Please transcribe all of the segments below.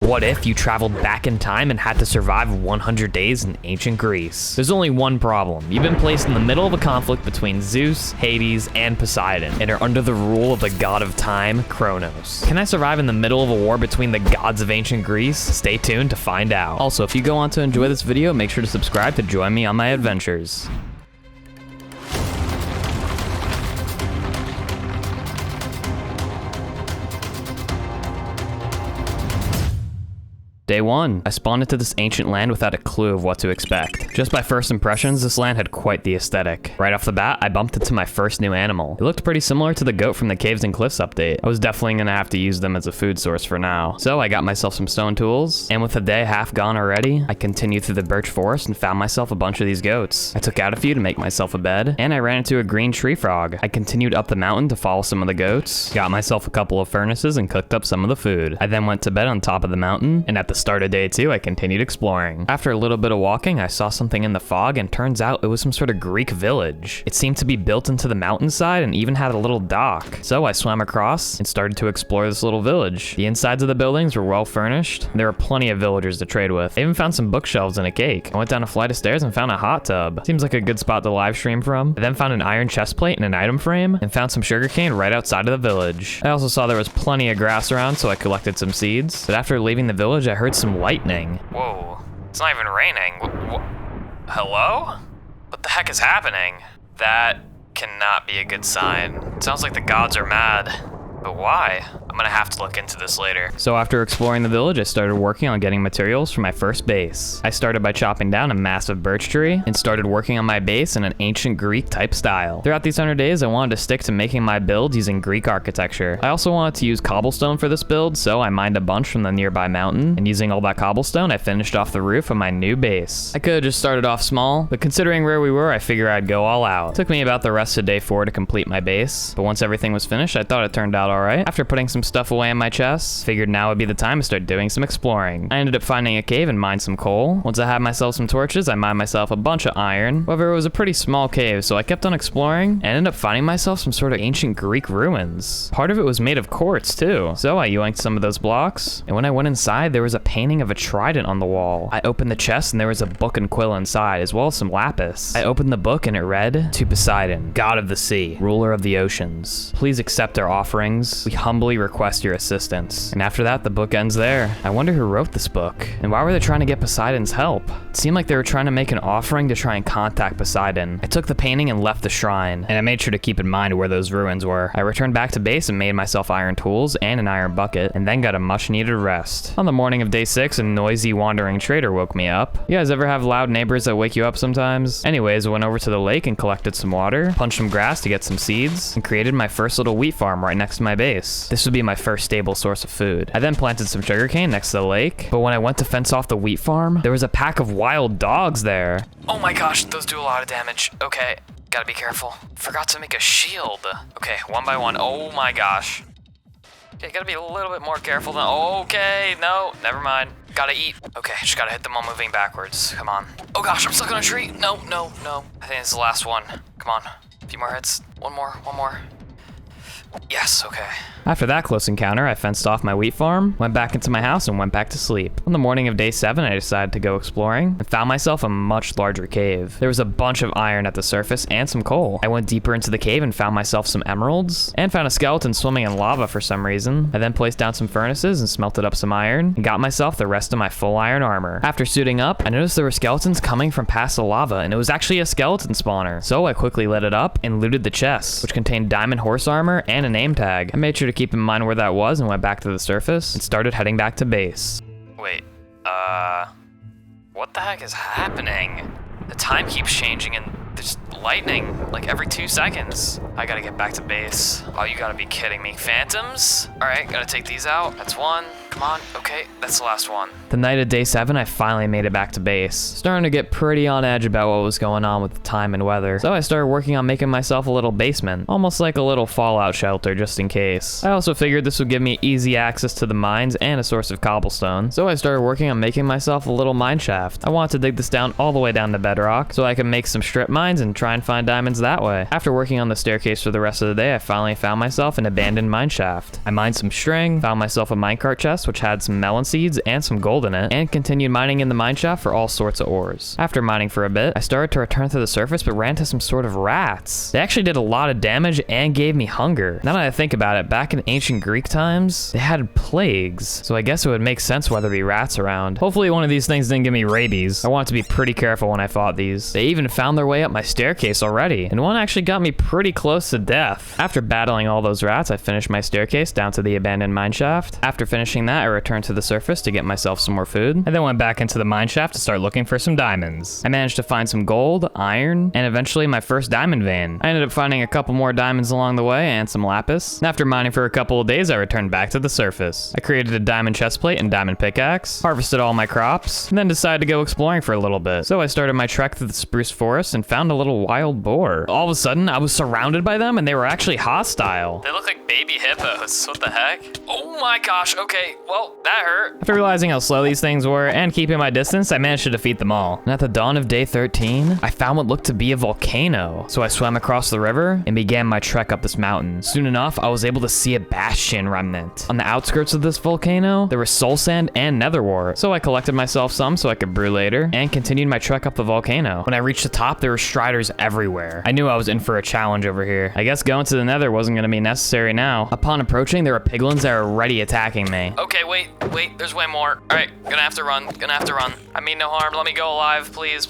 What if you traveled back in time and had to survive 100 days in ancient Greece? There's only one problem. You've been placed in the middle of a conflict between Zeus, Hades, and Poseidon, and are under the rule of the god of time, Cronos. Can I survive in the middle of a war between the gods of ancient Greece? Stay tuned to find out. Also, if you go on to enjoy this video, make sure to subscribe to join me on my adventures. Day 1. I spawned into this ancient land without a clue of what to expect. Just by first impressions, this land had quite the aesthetic. Right off the bat, I bumped into my first new animal. It looked pretty similar to the goat from the Caves and Cliffs update. I was definitely gonna have to use them as a food source for now. So I got myself some stone tools, and with a day half gone already, I continued through the birch forest and found myself a bunch of these goats. I took out a few to make myself a bed, and I ran into a green tree frog. I continued up the mountain to follow some of the goats, got myself a couple of furnaces, and cooked up some of the food. I then went to bed on top of the mountain, and at the start of day 2, I continued exploring. After a little bit of walking, I saw something in the fog, and turns out it was some sort of Greek village. It seemed to be built into the mountainside and even had a little dock. So I swam across and started to explore this little village. The insides of the buildings were well furnished. There were plenty of villagers to trade with. I even found some bookshelves and a cake. I went down a flight of stairs and found a hot tub. Seems like a good spot to live stream from. I then found an iron chest plate and an item frame, and found some sugarcane right outside of the village. I also saw there was plenty of grass around, so I collected some seeds. But after leaving the village, I heard some lightning. Whoa, it's not even raining. Hello? What the heck is happening? That cannot be a good sign. It sounds like the gods are mad. But why? I'm gonna have to look into this later. So after exploring the village, I started working on getting materials for my first base. I started by chopping down a massive birch tree and started working on my base in an ancient Greek type style. Throughout these 100 days, I wanted to stick to making my build using Greek architecture. I also wanted to use cobblestone for this build, so I mined a bunch from the nearby mountain, and using all that cobblestone, I finished off the roof of my new base. I could have just started off small, but considering where we were, I figured I'd go all out. It took me about the rest of day 4 to complete my base, but once everything was finished, I thought it turned out alright. After putting some stuff away in my chest, figured now would be the time to start doing some exploring. I ended up finding a cave and mined some coal. Once I had myself some torches, I mined myself a bunch of iron. However, it was a pretty small cave, so I kept on exploring and ended up finding myself some sort of ancient Greek ruins. Part of it was made of quartz too, so I yoinked some of those blocks, and when I went inside, there was a painting of a trident on the wall. I opened the chest and there was a book and quill inside, as well as some lapis. I opened the book and it read, "To Poseidon, god of the sea, ruler of the oceans, please accept our offerings. We humbly request your assistance." And after that, the book ends there. I wonder who wrote this book, and why were they trying to get Poseidon's help? It seemed like they were trying to make an offering to try and contact Poseidon. I took the painting and left the shrine, and I made sure to keep in mind where those ruins were. I returned back to base and made myself iron tools and an iron bucket, and then got a much needed rest. On the morning of day 6, a noisy wandering trader woke me up. You guys ever have loud neighbors that wake you up sometimes? Anyways, I went over to the lake and collected some water, punched some grass to get some seeds, and created my first little wheat farm right next to my base. This would be my first stable source of food. I then planted some sugarcane next to the lake, but when I went to fence off the wheat farm, there was a pack of wild dogs there. Oh my gosh, those do a lot of damage. Okay, gotta be careful. Forgot to make a shield. Okay, one by one. Oh my gosh. Okay, gotta be a little bit more careful than, okay, no, never mind. Gotta eat. Okay, just gotta hit them while moving backwards. Come on. Oh gosh, I'm stuck on a tree. No, no, no. I think it's the last one. Come on, a few more hits. One more. Yes, okay. After that close encounter, I fenced off my wheat farm, went back into my house, and went back to sleep. On the morning of day 7, I decided to go exploring and found myself a much larger cave. There was a bunch of iron at the surface and some coal. I went deeper into the cave and found myself some emeralds and found a skeleton swimming in lava for some reason. I then placed down some furnaces and smelted up some iron and got myself the rest of my full iron armor. After suiting up, I noticed there were skeletons coming from past the lava, and it was actually a skeleton spawner. So I quickly lit it up and looted the chest, which contained diamond horse armor and a name tag. I made sure to keep in mind where that was and went back to the surface and started heading back to base. Wait, what the heck is happening? The time keeps changing and there's lightning like every 2 seconds. I gotta get back to base. Oh, you gotta be kidding me. Phantoms? All right, gotta take these out. That's one. Come on. Okay, that's the last one. The night of day 7, I finally made it back to base. Starting to get pretty on edge about what was going on with the time and weather. So I started working on making myself a little basement, almost like a little fallout shelter just in case. I also figured this would give me easy access to the mines and a source of cobblestone. So I started working on making myself a little mine shaft. I wanted to dig this down all the way down to bedrock so I could make some strip mines and try and find diamonds that way. After working on the staircase for the rest of the day, I finally found myself an abandoned mine shaft. I mined some string, found myself a minecart chest which had some melon seeds and some gold in it, and continued mining in the mine shaft for all sorts of ores. After mining for a bit, I started to return to the surface but ran into some sort of rats. They actually did a lot of damage and gave me hunger. Now that I think about it, back in ancient Greek times, they had plagues, so I guess it would make sense why there'd be rats around. Hopefully one of these things didn't give me rabies. I wanted to be pretty careful when I fought these. They even found their way up my staircase already, and one actually got me pretty close to death. After battling all those rats, I finished my staircase down to the abandoned mine shaft. After finishing that, I returned to the surface to get myself some more food. I then went back into the mine shaft to start looking for some diamonds. I managed to find some gold, iron, and eventually my first diamond vein. I ended up finding a couple more diamonds along the way and some lapis. And after mining for a couple of days, I returned back to the surface. I created a diamond chestplate and diamond pickaxe, harvested all my crops, and then decided to go exploring for a little bit. So I started my trek through the spruce forest and found a little wild boar. All of a sudden, I was surrounded by them and they were actually hostile. They look like baby hippos. What the heck? Oh my gosh, okay, well, that hurt. After realizing how slow these things were and keeping my distance, I managed to defeat them all. And at the dawn of day 13, I found what looked to be a volcano. So I swam across the river and began my trek up this mountain. Soon enough, I was able to see a bastion remnant. On the outskirts of this volcano, there was soul sand and nether wart. So I collected myself some so I could brew later and continued my trek up the volcano. When I reached the top, there were striders everywhere. I knew I was in for a challenge over here. I guess going to the nether wasn't going to be necessary now. Upon approaching, there were piglins that were already attacking me. Okay, wait, there's way more. All right, gonna have to run. I mean no harm, let me go alive, please.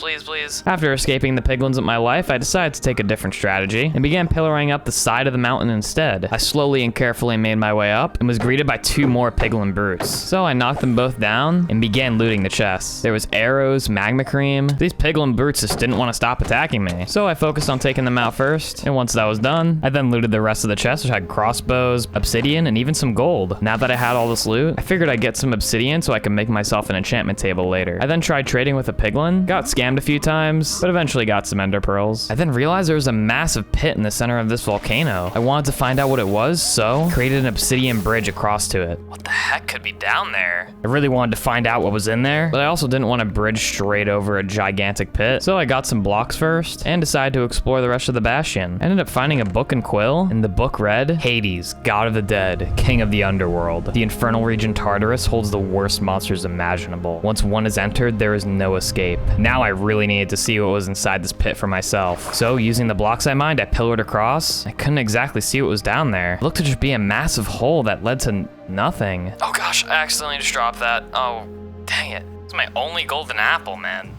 After escaping the piglins with my life, I decided to take a different strategy and began pillaring up the side of the mountain instead. I slowly and carefully made my way up and was greeted by two more piglin brutes. So I knocked them both down and began looting the chests. There was arrows, magma cream. These piglin brutes just didn't want to stop attacking me. So I focused on taking them out first, and once that was done, I then looted the rest of the chests, which had crossbows, obsidian, and even some gold. Now that I had all this loot, I figured I'd get some obsidian so I could make myself an enchantment table later. I then tried trading with a piglin, got scammed a few times, but eventually got some ender pearls. I then realized there was a massive pit in the center of this volcano. I wanted to find out what it was, so created an obsidian bridge across to it. What the heck could be down there? I really wanted to find out what was in there, but I also didn't want to bridge straight over a gigantic pit, so I got some blocks first and decided to explore the rest of the bastion. I ended up finding a book and quill, and the book read, Hades, god of the dead, king of the underworld. The infernal region Tartarus holds the worst monsters imaginable. Once one is entered, there is no escape. Now I really needed to see what was inside this pit for myself. So using the blocks I mined, I pillared across. I couldn't exactly see what was down there. It looked to just be a massive hole that led to nothing. Oh gosh, I accidentally just dropped that. Oh, dang it. It's my only golden apple, man.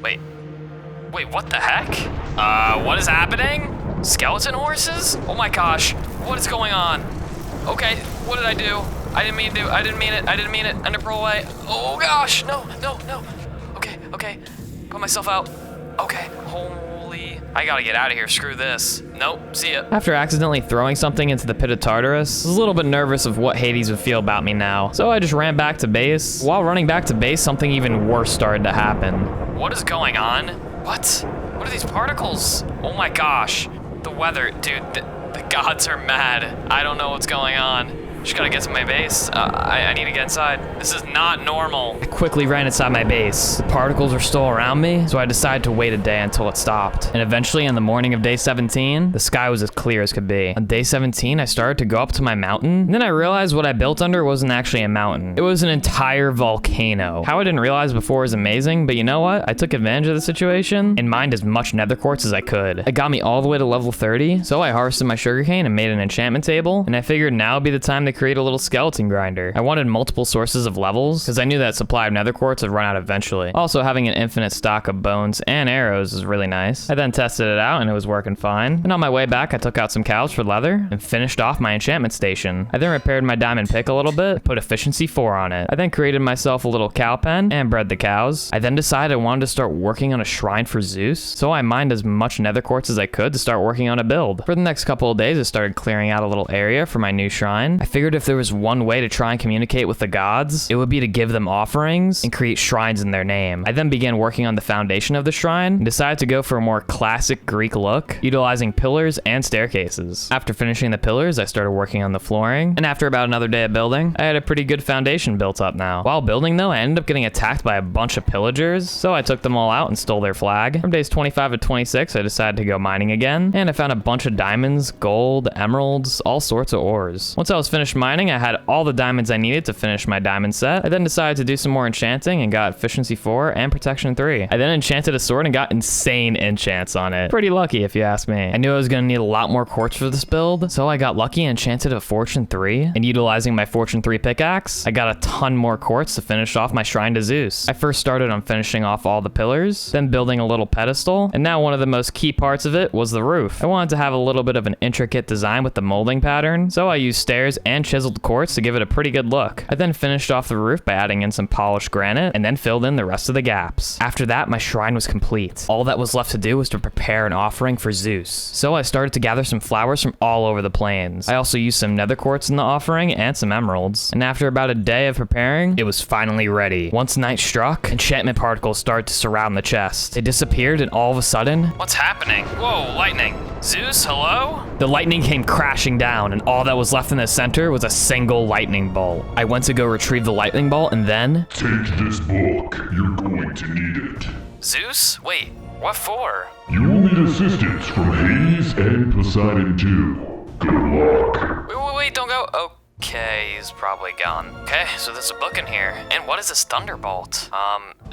Wait, what the heck? What is happening? Skeleton horses? Oh my gosh, what is going on? Okay, what did I do? I didn't mean it. Ender pearl away. Oh gosh, no. Okay, put myself out. Okay, holy, I gotta get out of here, screw this. Nope, see ya. After accidentally throwing something into the pit of Tartarus, I was a little bit nervous of what Hades would feel about me now. So I just ran back to base. While running back to base, something even worse started to happen. What is going on? What are these particles? Oh my gosh, the weather, dude, the gods are mad. I don't know what's going on. Just gotta get to my base. I need to get inside. This is not normal. I quickly ran inside my base. The particles are still around me, so I decided to wait a day until it stopped. And eventually, on the morning of day 17, the sky was as clear as could be. On day 17, I started to go up to my mountain, and then I realized what I built under wasn't actually a mountain. It was an entire volcano. How I didn't realize before was amazing, but you know what? I took advantage of the situation and mined as much nether quartz as I could. It got me all the way to level 30, so I harvested my sugarcane and made an enchantment table, and I figured now would be the time to create a little skeleton grinder. I wanted multiple sources of levels because I knew that supply of nether quartz would run out eventually. Also, having an infinite stock of bones and arrows is really nice. I then tested it out and it was working fine. And on my way back, I took out some cows for leather and finished off my enchantment station. I then repaired my diamond pick a little bit and put efficiency 4 on it. I then created myself a little cow pen and bred the cows. I then decided I wanted to start working on a shrine for Zeus, so I mined as much nether quartz as I could to start working on a build. For the next couple of days, I started clearing out a little area for my new shrine. I figured figured if there was one way to try and communicate with the gods, it would be to give them offerings and create shrines in their name. I then began working on the foundation of the shrine and decided to go for a more classic Greek look, utilizing pillars and staircases. After finishing the pillars, I started working on the flooring, and after about another day of building, I had a pretty good foundation built up now. While building though, I ended up getting attacked by a bunch of pillagers, so I took them all out and stole their flag. From days 25 to 26, I decided to go mining again, and I found a bunch of diamonds, gold, emeralds, all sorts of ores. Once I was finished mining, I had all the diamonds I needed to finish my diamond set. I then decided to do some more enchanting and got efficiency 4 and protection 3. I then enchanted a sword and got insane enchants on it. Pretty lucky if you ask me. I knew I was gonna need a lot more quartz for this build, so I got lucky and enchanted a fortune 3, and utilizing my fortune 3 pickaxe, I got a ton more quartz to finish off my shrine to Zeus. I first started on finishing off all the pillars, then building a little pedestal, and now one of the most key parts of it was the roof. I wanted to have a little bit of an intricate design with the molding pattern, so I used stairs and chiseled quartz to give it a pretty good look. I then finished off the roof by adding in some polished granite, and then filled in the rest of the gaps. After that, my shrine was complete. All that was left to do was to prepare an offering for Zeus. So I started to gather some flowers from all over the plains. I also used some nether quartz in the offering and some emeralds. And after about a day of preparing, it was finally ready. Once night struck, enchantment particles started to surround the chest. They disappeared, and all of a sudden, what's happening? Whoa, lightning. Zeus, hello? The lightning came crashing down, and all that was left in the center was a single lightning bolt. I went to go retrieve the lightning bolt, and then... Take this book. You're going to need it. Zeus? Wait, what for? You will need assistance from Hades and Poseidon too. Good luck. Wait, don't go. Okay, he's probably gone. Okay, so there's a book in here. And what is this thunderbolt?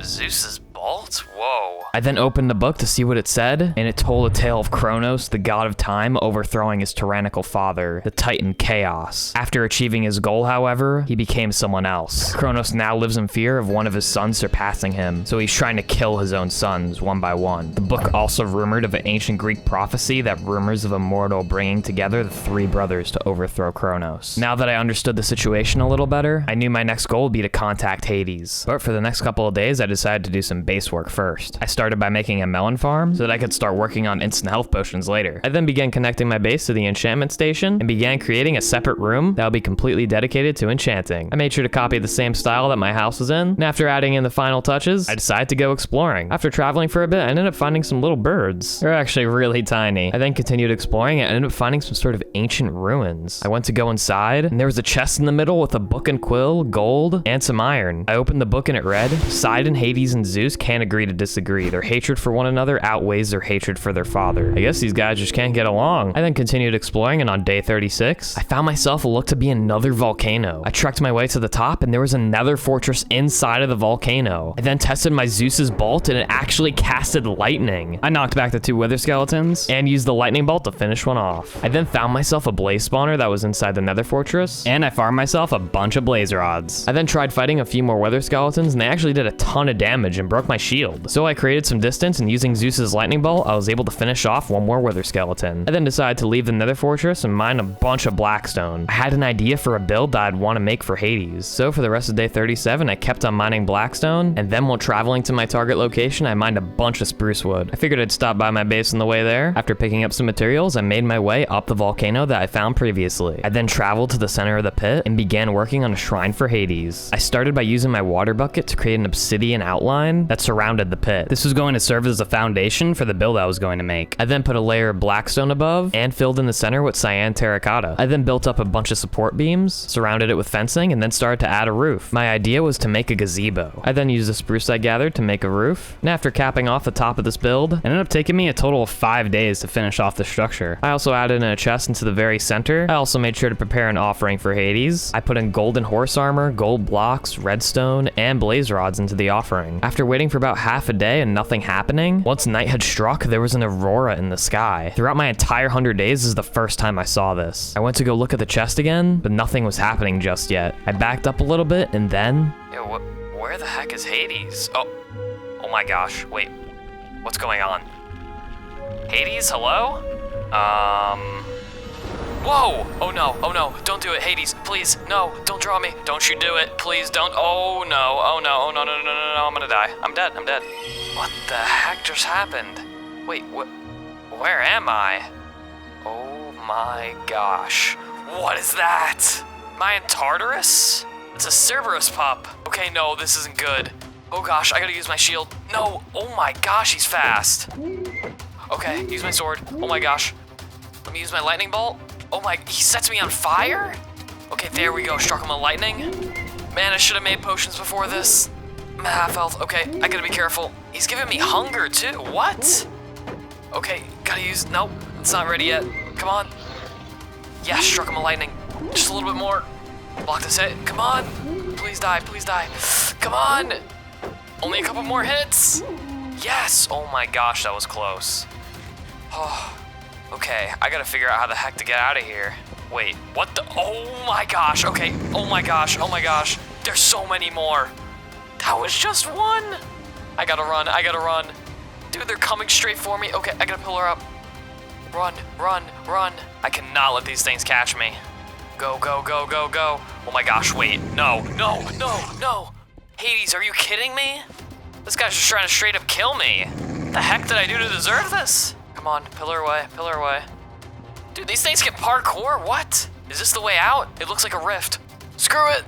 Zeus's bolt? Whoa. I then opened the book to see what it said, and it told a tale of Cronos, the god of time, overthrowing his tyrannical father, the titan Chaos. After achieving his goal, however, he became someone else. Cronos now lives in fear of one of his sons surpassing him, so he's trying to kill his own sons one by one. The book also rumored of an ancient Greek prophecy that rumors of a mortal bringing together the 3 brothers to overthrow Cronos. Now that I understood the situation a little better, I knew my next goal would be to contact Hades. But for the next couple of days, I decided to do some base work first. I started by making a melon farm so that I could start working on instant health potions later. I then began connecting my base to the enchantment station and began creating a separate room that would be completely dedicated to enchanting. I made sure to copy the same style that my house was in, and after adding in the final touches, I decided to go exploring. After traveling for a bit, I ended up finding some little birds. They're actually really tiny. I then continued exploring and ended up finding some sort of ancient ruins. I went to go inside, and there was a chest in the middle with a book and quill, gold, and some iron. I opened the book and it read, Poseidon, Hades, and Zeus can't agree to disagree. Their hatred for one another outweighs their hatred for their father. I guess these guys just can't get along. I then continued exploring, and on day 36, I found myself what looked to be another volcano. I trekked my way to the top, and there was another fortress inside of the volcano. I then tested my Zeus's bolt, and it actually casted lightning. I knocked back the 2 wither skeletons and used the lightning bolt to finish one off. I then found myself a blaze spawner that was inside the nether fortress, and I farmed myself a bunch of blaze rods. I then tried fighting a few more wither skeletons, and they actually did a ton of damage and broke my shield. So I created some distance, and using Zeus's lightning bolt, I was able to finish off one more wither skeleton. I then decided to leave the nether fortress and mine a bunch of blackstone. I had an idea for a build that I'd want to make for Hades. So for the rest of day 37, I kept on mining blackstone, and then while traveling to my target location, I mined a bunch of spruce wood. I figured I'd stop by my base on the way there. After picking up some materials, I made my way up the volcano that I found previously. I then traveled to the center of the pit and began working on a shrine for Hades. I started by using my water bucket to create an obsidian outline that surrounded the pit. This was going to serve as a foundation for the build I was going to make. I then put a layer of blackstone above and filled in the center with cyan terracotta. I then built up a bunch of support beams, surrounded it with fencing, and then started to add a roof. My idea was to make a gazebo. I then used the spruce I gathered to make a roof, and after capping off the top of this build, it ended up taking me a total of 5 days to finish off the structure. I also added in a chest into the very center. I also made sure to prepare an offering for Hades. I put in golden horse armor, gold blocks, redstone, and blaze rods into the offering. After waiting for about half a day and nothing happening, once night had struck, there was an aurora in the sky. Throughout my entire 100 days, this is the first time I saw this. I went to go look at the chest again, but nothing was happening just yet. I backed up a little bit, and then... Yo, where the heck is Hades? Oh my gosh, wait. What's going on? Hades, hello? Whoa! Oh no, don't do it, Hades, please, no, don't draw me, don't you do it, please don't, oh no, I'm gonna die, I'm dead. What the heck just happened? Wait, where am I? Oh my gosh, what is that? Am I in Tartarus? It's a Cerberus pup. Okay, no, this isn't good. Oh gosh, I gotta use my shield. No, oh my gosh, he's fast. Okay, use my sword. Oh my gosh. Let me use my lightning bolt. Oh my, he sets me on fire? Okay, there we go, struck him with lightning. Man, I should have made potions before this. I'm at half health. Okay, I gotta be careful. He's giving me hunger too. What? Okay, gotta use. Nope, it's not ready yet. Come on. Yeah, struck him with lightning. Just a little bit more. Block this hit. Come on. Please die. Please die. Come on. Only a couple more hits. Yes. Oh my gosh, that was close. Oh. Okay, I gotta figure out how the heck to get out of here. Wait, what the? Oh my gosh. Okay. Oh my gosh. Oh my gosh. There's so many more. That was just one. I gotta run. I gotta run. Dude, they're coming straight for me. Okay, I gotta pillar up. Run, run, run. I cannot let these things catch me. Go, go, go, go, go. Oh my gosh, wait. No, no, no, no. Hades, are you kidding me? This guy's just trying to straight up kill me. What the heck did I do to deserve this? Come on, pillar away, pillar away. Dude, these things can parkour, what? Is this the way out? It looks like a rift. Screw it.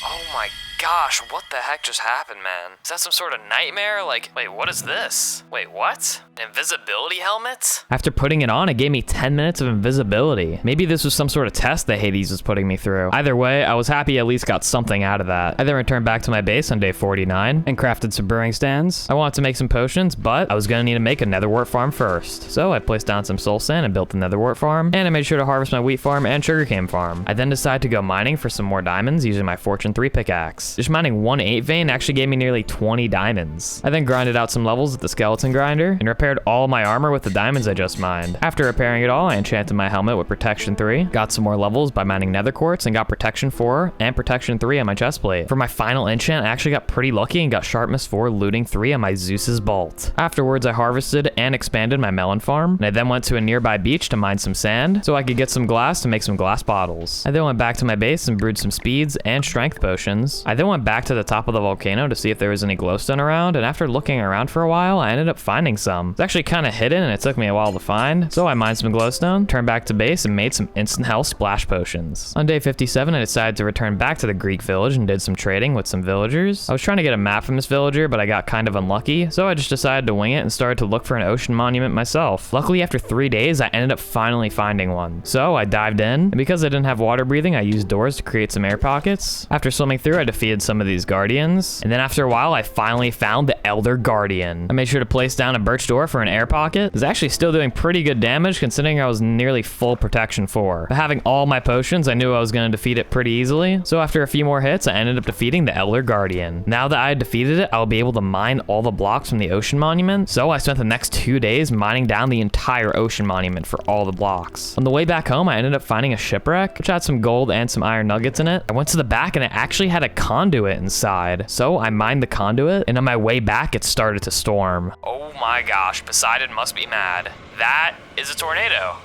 Oh my gosh, what the heck just happened, man? Is that some sort of nightmare? Like, wait, what is this? Wait, what? An invisibility helmet? After putting it on, it gave me 10 minutes of invisibility. Maybe this was some sort of test that Hades was putting me through. Either way, I was happy I at least got something out of that. I then returned back to my base on day 49 and crafted some brewing stands. I wanted to make some potions, but I was gonna need to make a netherwort farm first. So I placed down some soul sand and built the netherwort farm, and I made sure to harvest my wheat farm and sugarcane farm. I then decided to go mining for some more diamonds using my Fortune 3 pickaxe. Just mining one 8 vein actually gave me nearly 20 diamonds. I then grinded out some levels with the skeleton grinder and repaired all my armor with the diamonds I just mined. After repairing it all, I enchanted my helmet with protection 3, got some more levels by mining nether quartz, and got protection 4 and protection 3 on my chestplate. For my final enchant, I actually got pretty lucky and got sharpness 4, looting 3 on my Zeus's bolt. Afterwards, I harvested and expanded my melon farm, and I then went to a nearby beach to mine some sand so I could get some glass to make some glass bottles. I then went back to my base and brewed some speeds and strength potions. I then went back to the top of the volcano to see if there was any glowstone around, and after looking around for a while, I ended up finding some. It's actually kind of hidden and it took me a while to find, so I mined some glowstone, turned back to base, and made some instant health splash potions. On day 57, I decided to return back to the Greek village and did some trading with some villagers. I was trying to get a map from this villager, but I got kind of unlucky, so I just decided to wing it and started to look for an ocean monument myself. Luckily, after 3 days, I ended up finally finding one. So I dived in, and because I didn't have water breathing, I used doors to create some air pockets. After swimming through, I defeated some of these guardians, and then after a while, I finally found the Elder Guardian. I made sure to place down a birch door for an air pocket. It was actually still doing pretty good damage considering I was nearly full protection 4. But having all my potions, I knew I was going to defeat it pretty easily. So after a few more hits, I ended up defeating the Elder Guardian. Now that I had defeated it, I'll be able to mine all the blocks from the ocean monument. So I spent the next 2 days mining down the entire ocean monument for all the blocks. On the way back home, I ended up finding a shipwreck, which had some gold and some iron nuggets in it. I went to the back and it actually had a conduit inside. So I mined the conduit, and on my way back, it started to storm. Oh my gosh, Poseidon must be mad. That is a tornado.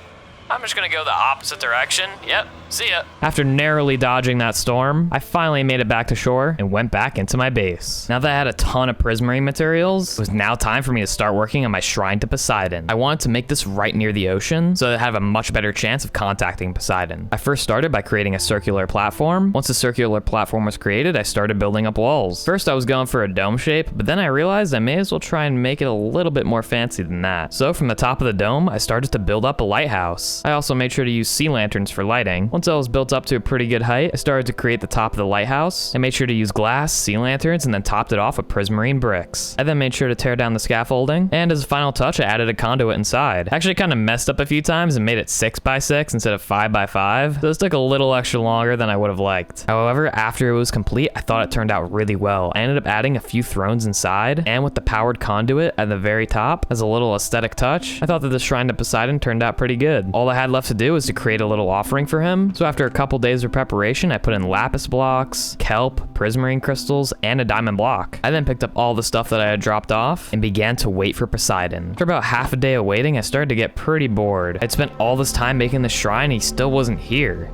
I'm just gonna go the opposite direction. Yep, see ya. After narrowly dodging that storm, I finally made it back to shore and went back into my base. Now that I had a ton of prismarine materials, it was now time for me to start working on my shrine to Poseidon. I wanted to make this right near the ocean so that I'd have a much better chance of contacting Poseidon. I first started by creating a circular platform. Once the circular platform was created, I started building up walls. First, I was going for a dome shape, but then I realized I may as well try and make it a little bit more fancy than that. So from the top of the dome, I started to build up a lighthouse. I also made sure to use sea lanterns for lighting. Once I was built up to a pretty good height, I started to create the top of the lighthouse. I made sure to use glass, sea lanterns, and then topped it off with prismarine bricks. I then made sure to tear down the scaffolding, and as a final touch, I added a conduit inside. I actually kind of messed up a few times and made it 6x6 instead of 5x5, so this took a little extra longer than I would have liked. However, after it was complete, I thought it turned out really well. I ended up adding a few thrones inside, and with the powered conduit at the very top as a little aesthetic touch, I thought that the shrine to Poseidon turned out pretty good. All I had left to do was to create a little offering for him. So after a couple days of preparation, I put in lapis blocks, kelp, prismarine crystals, and a diamond block. I then picked up all the stuff that I had dropped off and began to wait for Poseidon. After about half a day of waiting, I started to get pretty bored. I'd spent all this time making the shrine and he still wasn't here.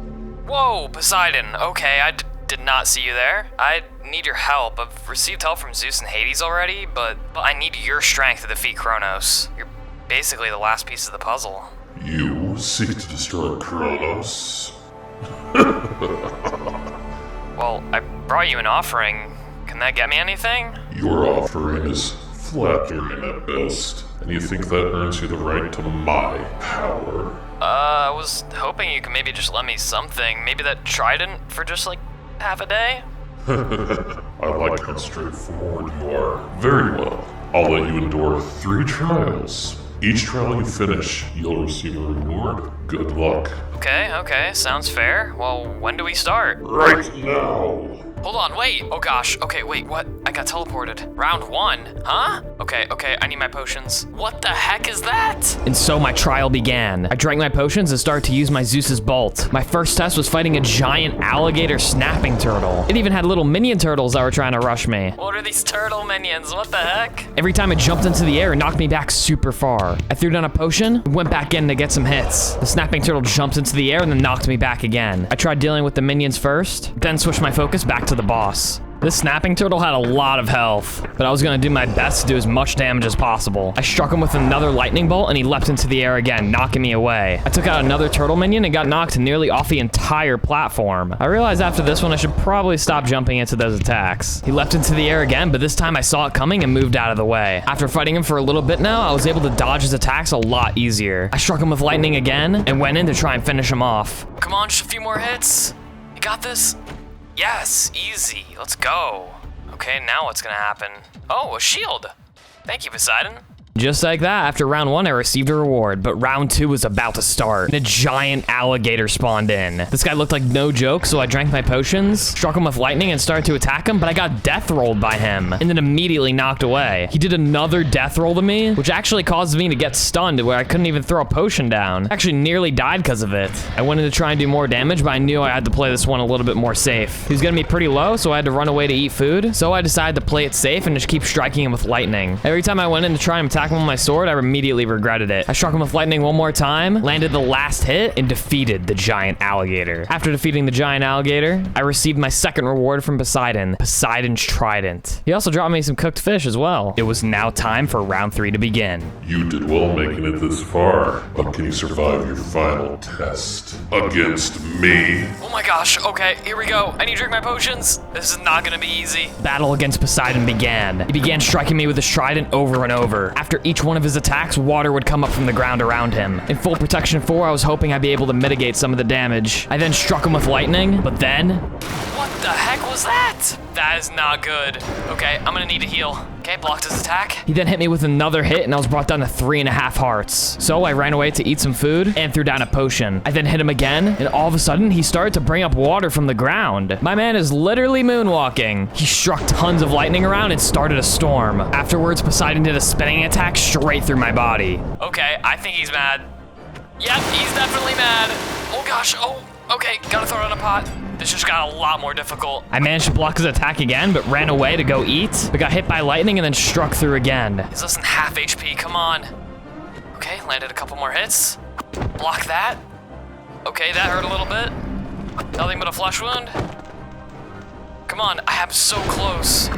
Whoa, Poseidon. Okay, I did not see you there. I need your help. I've received help from Zeus and Hades already, but I need your strength to defeat Cronos. You're basically the last piece of the puzzle. You seek to destroy Cronos? Well, I brought you an offering. Can that get me anything? Your offering is flattering at best, and you think that earns you the right to my power? I was hoping you could maybe just let me something. Maybe that trident for just like half a day? I like how straightforward you are. Very well. I'll let you endure 3 trials. Each trial you finish, you'll receive a reward. Good luck. Okay, sounds fair. Well, when do we start? Right now! Hold on, wait! Oh gosh, okay, wait, what? I got teleported. Round 1? Huh? Okay, I need my potions. What the heck is that? And so my trial began. I drank my potions and started to use my Zeus's bolt. My first test was fighting a giant alligator snapping turtle. It even had little minion turtles that were trying to rush me. What are these turtle minions? What the heck? Every time it jumped into the air, it knocked me back super far. I threw down a potion, went back in to get some hits. The snapping turtle jumped into the air and then knocked me back again. I tried dealing with the minions first, then switched my focus back to the boss. This snapping turtle had a lot of health, but I was gonna do my best to do as much damage as possible. I struck him with another lightning bolt and he leapt into the air again, knocking me away. I took out another turtle minion and got knocked nearly off the entire platform. I realized after this one I should probably stop jumping into those attacks. He leapt into the air again, but this time I saw it coming and moved out of the way. After fighting him for a little bit now, I was able to dodge his attacks a lot easier. I struck him with lightning again and went in to try and finish him off. Come on, just a few more hits. You got this? Yes, easy. Let's go. Okay, now what's gonna happen? Oh, a shield. Thank you, Poseidon. Just like that, after round 1, I received a reward, but round 2 was about to start. And a giant alligator spawned in. This guy looked like no joke, so I drank my potions, struck him with lightning, and started to attack him, but I got death rolled by him, and then immediately knocked away. He did another death roll to me, which actually caused me to get stunned, where I couldn't even throw a potion down. I actually nearly died because of it. I went in to try and do more damage, but I knew I had to play this one a little bit more safe. He was gonna be pretty low, so I had to run away to eat food, so I decided to play it safe and just keep striking him with lightning. Every time I went in to try and attack him with my sword, I immediately regretted it. I struck him with lightning one more time, landed the last hit, and defeated the giant alligator. After defeating the giant alligator, I received my second reward from Poseidon, Poseidon's trident. He also dropped me some cooked fish as well. It was now time for round 3 to begin. You did well making it this far, but can you survive your final test against me? Oh my gosh, okay, here we go. I need to drink my potions. This is not gonna be easy. Battle against Poseidon began. He began striking me with his trident over and over. After each one of his attacks, water would come up from the ground around him. In full protection 4, I was hoping I'd be able to mitigate some of the damage. I then struck him with lightning, but then... What the heck was that? That is not good. Okay, I'm gonna need to heal. Okay, blocked his attack. He then hit me with another hit and I was brought down to 3.5 hearts. So I ran away to eat some food and threw down a potion. I then hit him again and all of a sudden he started to bring up water from the ground. My man is literally moonwalking. He struck tons of lightning around and started a storm. Afterwards, Poseidon did a spinning attack straight through my body. Okay, I think he's mad. Yep, he's definitely mad. Oh gosh, oh, okay, gotta throw it in a pot. This just got a lot more difficult. I managed to block his attack again, but ran away to go eat, but got hit by lightning and then struck through again. He's less than half HP, come on. Okay, landed a couple more hits. Block that. Okay, that hurt a little bit. Nothing but a flesh wound. Come on, I am so close.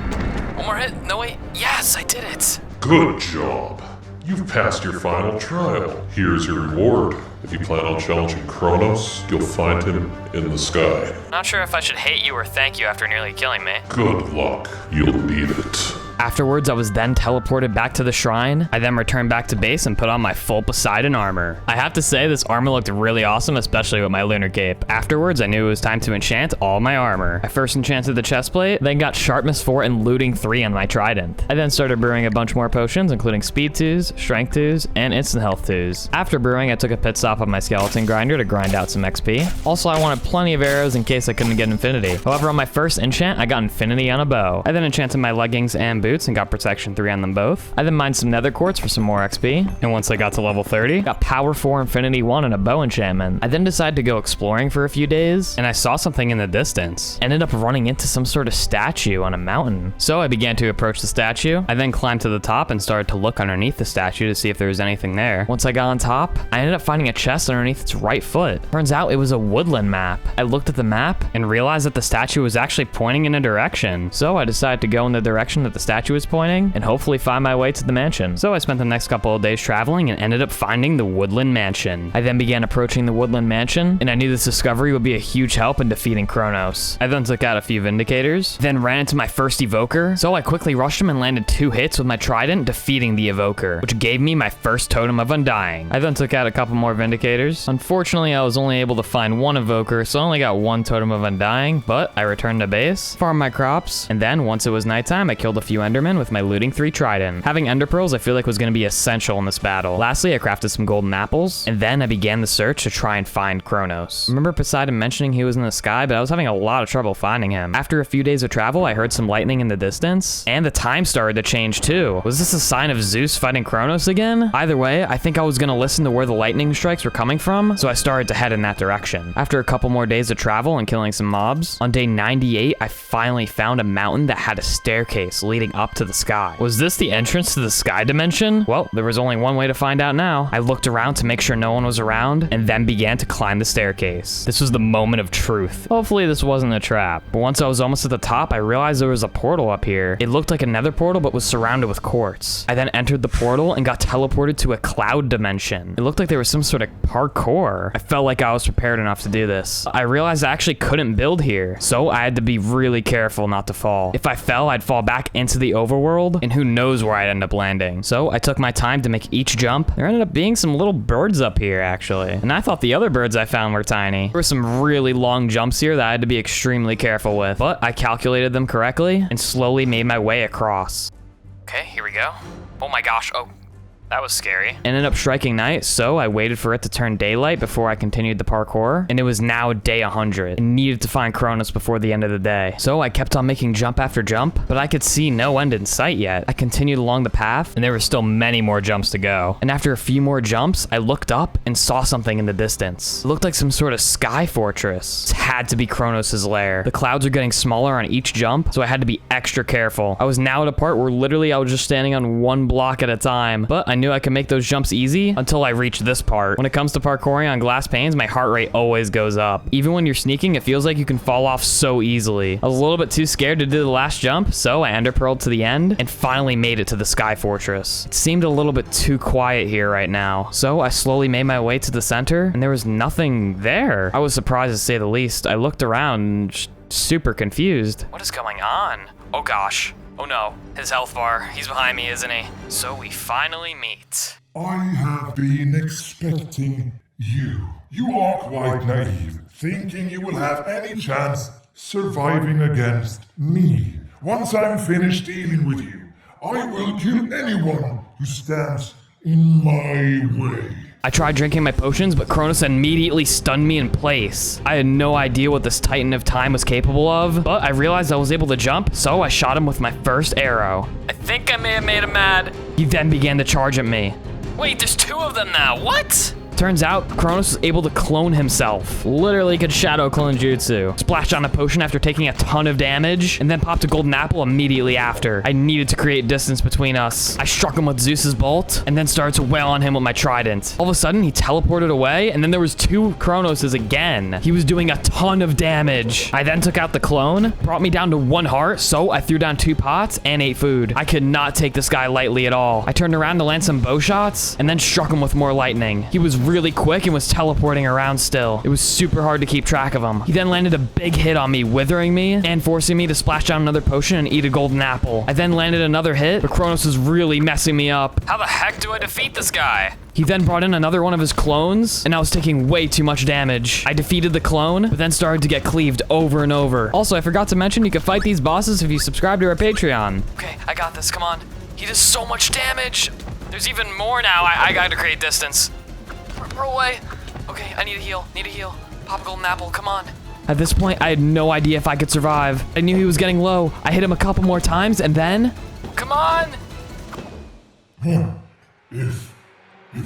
One more hit, no wait, yes, I did it. Good job. You've passed your final trial. Here's your reward. If you plan on challenging Cronos, you'll find him in the sky. Not sure if I should hate you or thank you after nearly killing me. Good luck. You'll need it. Afterwards, I was then teleported back to the shrine. I then returned back to base and put on my full Poseidon armor. I have to say, this armor looked really awesome, especially with my lunar cape. Afterwards, I knew it was time to enchant all my armor. I first enchanted the chestplate, then got sharpness 4 and looting 3 on my trident. I then started brewing a bunch more potions, including speed 2s, strength 2s, and instant health 2s. After brewing, I took a pit stop on my skeleton grinder to grind out some XP. Also, I wanted plenty of arrows in case I couldn't get infinity. However, on my first enchant, I got infinity on a bow. I then enchanted my leggings and boots and got protection 3 on them both. I then mined some nether quartz for some more XP, and once I got to level 30, got power 4 infinity 1 and a bow enchantment. I then decided to go exploring for a few days, and I saw something in the distance. Ended up running into some sort of statue on a mountain. So I began to approach the statue. I then climbed to the top and started to look underneath the statue to see if there was anything there. Once I got on top, I ended up finding a chest underneath its right foot. Turns out it was a woodland map. I looked at the map and realized that the statue was actually pointing in a direction. So I decided to go in the direction that the statue statue is pointing and hopefully find my way to the mansion. So I spent the next couple of days traveling and ended up finding the Woodland Mansion. I then began approaching the Woodland Mansion, and I knew this discovery would be a huge help in defeating Cronos. I then took out a few Vindicators, then ran into my first Evoker, so I quickly rushed him and landed 2 hits with my trident, defeating the Evoker, which gave me my first Totem of Undying. I then took out a couple more Vindicators. Unfortunately, I was only able to find 1 Evoker, so I only got 1 Totem of Undying, but I returned to base, farmed my crops, and then once it was nighttime, I killed a few Endermen with my looting 3 trident. Having Ender Pearls I feel like was going to be essential in this battle. Lastly, I crafted some golden apples, and then I began the search to try and find Cronos. Remember Poseidon mentioning he was in the sky, but I was having a lot of trouble finding him. After a few days of travel, I heard some lightning in the distance, and the time started to change too. Was this a sign of Zeus fighting Cronos again? Either way, I think I was going to listen to where the lightning strikes were coming from, so I started to head in that direction. After a couple more days of travel and killing some mobs, on day 98, I finally found a mountain that had a staircase leading up to the sky. Was this the entrance to the sky dimension? Well, there was only one way to find out now. I looked around to make sure no one was around, and then began to climb the staircase. This was the moment of truth. Hopefully this wasn't a trap. But once I was almost at the top, I realized there was a portal up here. It looked like a nether portal, but was surrounded with quartz. I then entered the portal and got teleported to a cloud dimension. It looked like there was some sort of parkour. I felt like I was prepared enough to do this. I realized I actually couldn't build here, so I had to be really careful not to fall. If I fell, I'd fall back into the overworld, and who knows where I'd end up landing. So I took my time to make each jump. There ended up being some little birds up here, actually. And I thought the other birds I found were tiny. There were some really long jumps here that I had to be extremely careful with, but I calculated them correctly and slowly made my way across. Okay, here we go. Oh my gosh, oh. That was scary. Ended up striking night, so I waited for it to turn daylight before I continued the parkour, and it was now day 100. I needed to find Cronos before the end of the day. So I kept on making jump after jump, but I could see no end in sight yet. I continued along the path, and there were still many more jumps to go. And after a few more jumps, I looked up and saw something in the distance. It looked like some sort of sky fortress. This had to be Cronos' lair. The clouds are getting smaller on each jump, so I had to be extra careful. I was now at a part where literally I was just standing on 1 block at a time, but I knew I could make those jumps easy until I reached this part. When it comes to parkouring on glass panes, my heart rate always goes up. Even when you're sneaking, it feels like you can fall off so easily. I was a little bit too scared to do the last jump, so I ender pearled to the end and finally made it to the sky fortress. It seemed a little bit too quiet here right now, so I slowly made my way to the center, and there was nothing there. I was surprised to say the least. I looked around and just super confused. What is going on? Oh gosh. Oh no, his health bar. He's behind me, isn't he? So we finally meet. I have been expecting you. You are quite naive, thinking you will have any chance surviving against me. Once I'm finished dealing with you, I will kill anyone who stands in my way. I tried drinking my potions, but Cronos immediately stunned me in place. I had no idea what this Titan of Time was capable of, but I realized I was able to jump, so I shot him with my first arrow. I think I may have made him mad. He then began to charge at me. Wait, there's 2 of them now, what? Turns out, Cronos was able to clone himself. Literally could shadow clone jutsu. Splashed on a potion after taking a ton of damage, and then popped a golden apple immediately after. I needed to create distance between us. I struck him with Zeus's bolt, and then started to wail on him with my trident. All of a sudden, he teleported away, and then there was 2 Cronoses again. He was doing a ton of damage. I then took out the clone, brought me down to 1 heart, so I threw down 2 pots and ate food. I could not take this guy lightly at all. I turned around to land some bow shots, and then struck him with more lightning. He was really quick and was teleporting around still. It was super hard to keep track of him. He then landed a big hit on me, withering me and forcing me to splash down another potion and eat a golden apple. I then landed another hit, but Cronos was really messing me up. How the heck do I defeat this guy? He then brought in another one of his clones, and I was taking way too much damage. I defeated the clone, but then started to get cleaved over and over. Also, I forgot to mention you can fight these bosses if you subscribe to our Patreon. Okay, I got this, come on. He does so much damage. There's even more now. I gotta create distance. Roll away. Okay, I need a heal. Pop a golden apple, come on. At this point, I had no idea if I could survive. I knew he was getting low. I hit him a couple more times, and then... Come on! If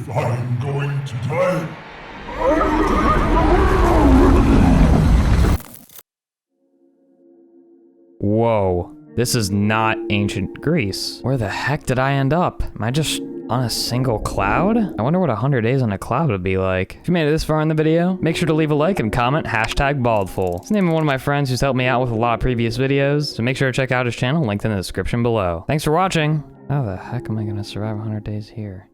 I'm going to die... Whoa. This is not ancient Greece. Where the heck did I end up? Am I just on a single cloud? I wonder what 100 days on a cloud would be like. If you made it this far in the video, make sure to leave a like and comment #baldful. It's the name of one of my friends who's helped me out with a lot of previous videos, so make sure to check out his channel linked in the description below. Thanks for watching. How the heck am I gonna survive 100 days here?